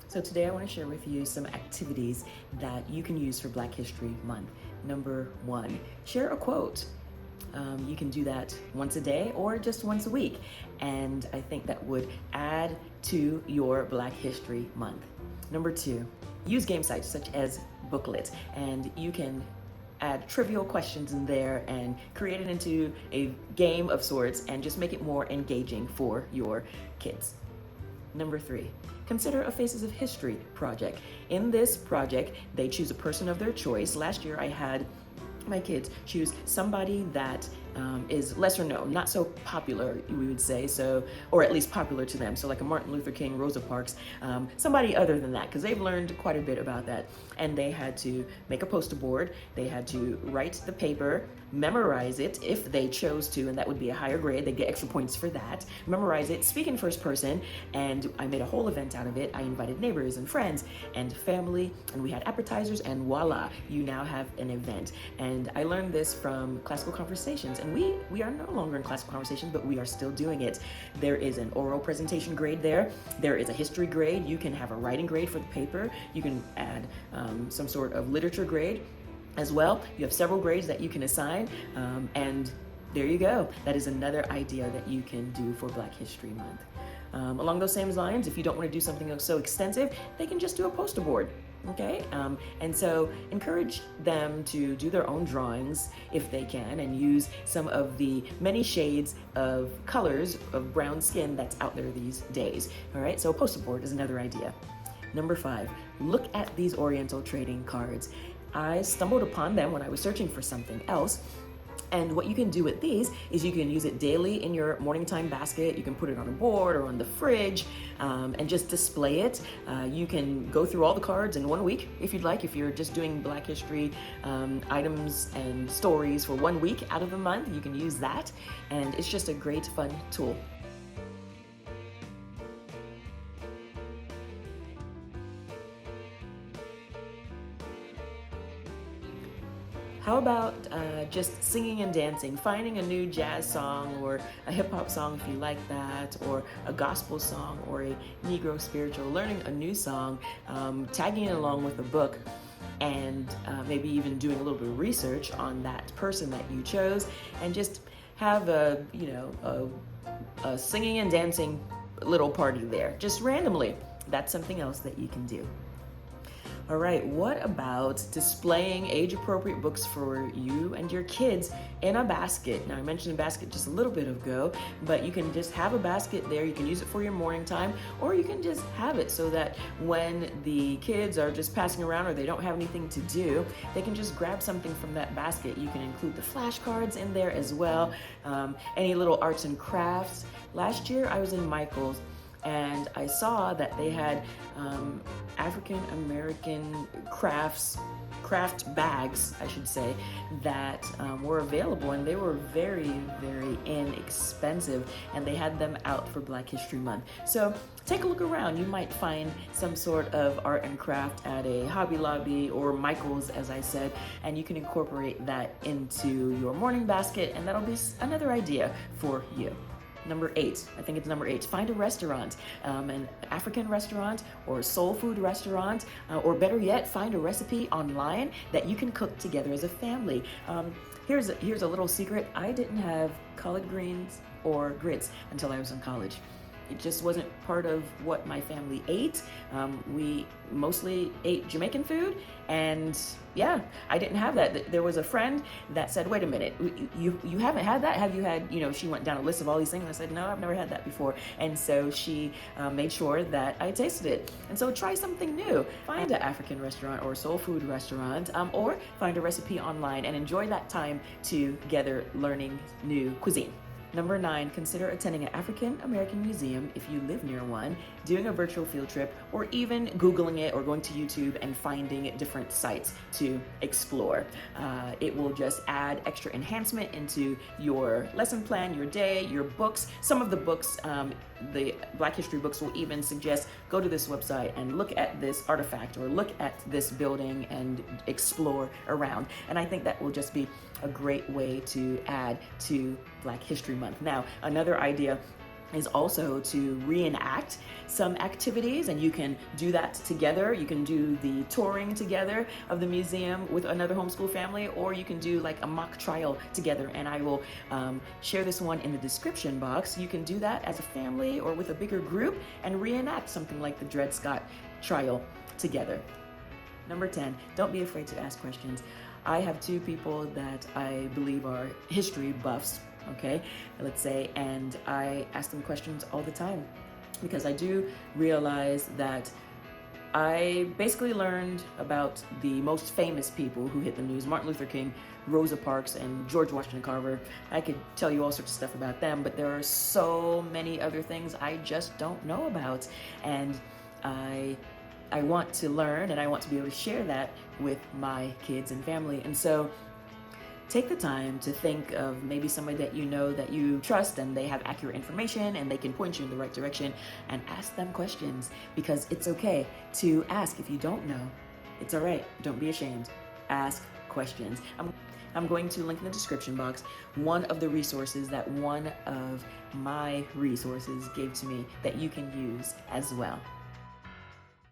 So today I want to share with you some activities that you can use for Black History Month. Number one, share a quote. You can do that once a day or just once a week. And I think that would add to your Black History Month. Number two, use game sites such as Booklet, and you can add trivial questions in there and create it into a game of sorts and just make it more engaging for your kids. Number three, consider a Faces of History project. In this project, they choose a person of their choice. Last year, I had my kids choose somebody that is lesser known, not so popular, we would say, so, or at least popular to them. So like a Martin Luther King, Rosa Parks, somebody other than that, because they've learned quite a bit about that. And they had to make a poster board, they had to write the paper, memorize it if they chose to, and that would be a higher grade, they get extra points for that. Memorize it, speak in first person, and I made a whole event out of it. I invited neighbors and friends and family, and we had appetizers, and voila, you now have an event. And I learned this from Classical Conversations, and we are no longer in Classical Conversations, but we are still doing it. There is an oral presentation grade there. There is a history grade. You can have a writing grade for the paper. You can add some sort of literature grade as well. You have several grades that you can assign, and there you go. That is another idea that you can do for Black History Month. Along those same lines, if you don't want to do something so extensive, they can just do a poster board. Okay, and so encourage them to do their own drawings if they can, and use some of the many shades of colors of brown skin that's out there these days. All right, so a poster board is another idea. Number five, look at these Oriental trading cards. I stumbled upon them when I was searching for something else. And what you can do with these is you can use it daily in your morning time basket. You can put it on a board or on the fridge, and just display it. You can go through all the cards in 1 week if you'd like. If you're just doing Black History items and stories for 1 week out of the month, you can use that. And it's just a great fun tool. How about just singing and dancing, finding a new jazz song or a hip hop song if you like that, or a gospel song or a Negro spiritual, learning a new song, tagging it along with a book, and maybe even doing a little bit of research on that person that you chose, and just have a singing and dancing little party there, just randomly. That's something else that you can do. All right, what about displaying age-appropriate books for you and your kids in a basket? Now, I mentioned a basket just a little bit ago, but you can just have a basket there. You can use it for your morning time, or you can just have it so that when the kids are just passing around or they don't have anything to do, they can just grab something from that basket. You can include the flashcards in there as well, any little arts and crafts. Last year, I was in Michael's, and I saw that they had African American craft bags, I should say, that were available, and they were very, very inexpensive, and they had them out for Black History Month. So take a look around. You might find some sort of art and craft at a Hobby Lobby or Michael's, as I said, and you can incorporate that into your morning basket, and that'll be another idea for you. Number eight, I think it's number eight, find a restaurant, an African restaurant or a soul food restaurant, or better yet, find a recipe online that you can cook together as a family. Here's a little secret. I didn't have collard greens or grits until I was in college. It just wasn't part of what my family ate. We mostly ate Jamaican food, and yeah, I didn't have that. There was a friend that said, wait a minute, you haven't had that? Have you had, she went down a list of all these things. I said, no, I've never had that before. And so she made sure that I tasted it. And so try something new. Find an African restaurant or soul food restaurant, or find a recipe online and enjoy that time together learning new cuisine. Number nine, consider attending an African American museum if you live near one, doing a virtual field trip, or even Googling it or going to YouTube and finding different sites to explore. It will just add extra enhancement into your lesson plan, your day, your books. Some of the books, the Black History books, will even suggest go to this website and look at this artifact or look at this building and explore around. And I think that will just be a great way to add to Black History Month. Now, another idea is also to reenact some activities, and you can do that together. You can do the touring together of the museum with another homeschool family, or you can do like a mock trial together, and I will share this one in the description box. You can do that as a family or with a bigger group and reenact something like the Dred Scott trial together. Number 10, don't be afraid to ask questions. I have two people that I believe are history buffs, okay, let's say, and I ask them questions all the time because I do realize that I basically learned about the most famous people who hit the news: Martin Luther King, Rosa Parks, and George Washington Carver. I could tell you all sorts of stuff about them, but there are so many other things I just don't know about, and I want to learn, and I want to be able to share that with my kids and family. And so take the time to think of maybe somebody that you know that you trust and they have accurate information and they can point you in the right direction, and ask them questions, because it's okay to ask if you don't know. It's all right. Don't be ashamed. Ask questions. I'm going to link in the description box one of the resources that one of my resources gave to me that you can use as well.